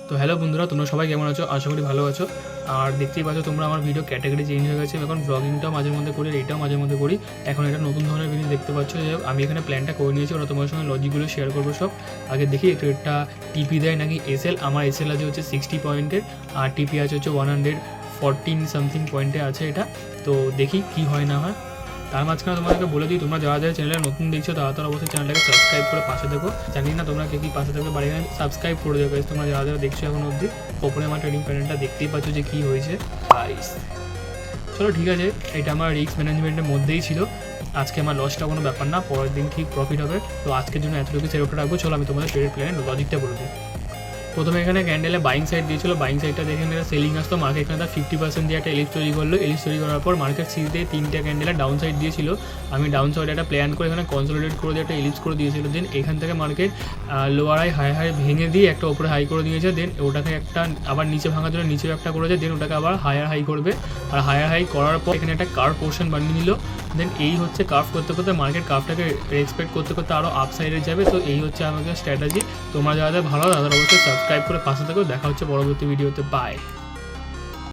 তো হ্যালো বন্ধুরা, তোমরা সবাই কেমন আছো? আশা করি ভালো আছো। আর দেখতেই পাচ্ছ তোমরা আমার ভিডিও ক্যাটাগরি চেঞ্জ হয়ে গেছে। এখন ব্লগিংটাও মাঝে মধ্যে করি, এইটাও মাঝে মধ্যে করি। এখন এটা নতুন ধরনের জিনিস দেখতে পাচ্ছ যে আমি এখানে প্ল্যানটা করে নিয়েছি, ওরা তোমার সঙ্গে লজিকগুলো শেয়ার করবো সব। আগে দেখি একটু এটা টিপি দেয় নাকি এসএল। আমার এসএল আছে হচ্ছে 60 পয়েন্টের, আর টিপি আছে হচ্ছে 114 সামথিং পয়েন্টে আছে এটা। তো দেখি কি হয় না হয়। তার মাঝখানে তোমাদেরকে বলে দিই, তোমরা যারা যারা চ্যানেলে নতুন দেখছো তারা অবশ্যই চ্যানেলটাকে সাবস্ক্রাইব করে পাশে দেখো। জানি না তোমরা কে কী পাশে থাকবে, বাড়ি সাবস্ক্রাইব করে দেবো। তোমরা যারা যারা দেখছো এখন অবধি ওপরে আমার ট্রেডিং প্যানেলটা দেখতেই পাচ্ছ যে কী হয়েছে। চলো ঠিক আছে, এটা আমার রিস্ক ম্যানেজমেন্টের মধ্যেই ছিল। আজকে আমার লসটা কোনো ব্যাপার না, পরের দিন ঠিক প্রফিট হবে। তো আজকের জন্য এতটুকু সেরোটা রাখবো। চলো আমি তোমাদের ট্রেড প্ল্যানের লজিকটা বলে দিই। প্রথমে এখানে ক্যান্ডেলে বাইং সাইড দিয়েছিল, বাইং সাইডটা দেখে এখানে সেলিং আসতো। মার্কেট এখানে তার 50% দিয়ে একটা এলিপ্স তৈরি করলো। এলিপ্স তৈরি করার পর মার্কেট সিরিজে 3টে ক্যান্ডেলে ডাউন সাইড দিয়েছিল। আমি ডাউন সাইডে একটা প্ল্যান করে এখানে কনসোলিডেট করে দিয়ে একটা এলিপ্স করে দিয়েছিল। দেন এখান থেকে মার্কেট লোয়ার হাই ভেঙে দিয়ে একটা ওপরে হাই করে দিয়েছে। দেন ওটাকে একটা আবার নিচে ভাঙার জন্য নিচেও একটা করেছে। দেন ওটাকে আবার হায়ার হাই করবে, আর হায়ার হাই করার পর এখানে একটা কার্ভ পোর্শন বানিয়ে নিল। দেন এই হচ্ছে কার্ভ করতে করতে মার্কেট কার্ভটাকে রেসপেক্ট করতে করতে আরও আপ সাইডে যাবে। তো এই হচ্ছে আমাদের স্ট্র্যাটেজি। তোমরা যাদের ভালো তাদের অবশ্যই সাবস্ক্রাইব করে পাশে থাকো। দেখা হচ্ছে পরবর্তী ভিডিওতে। বাই।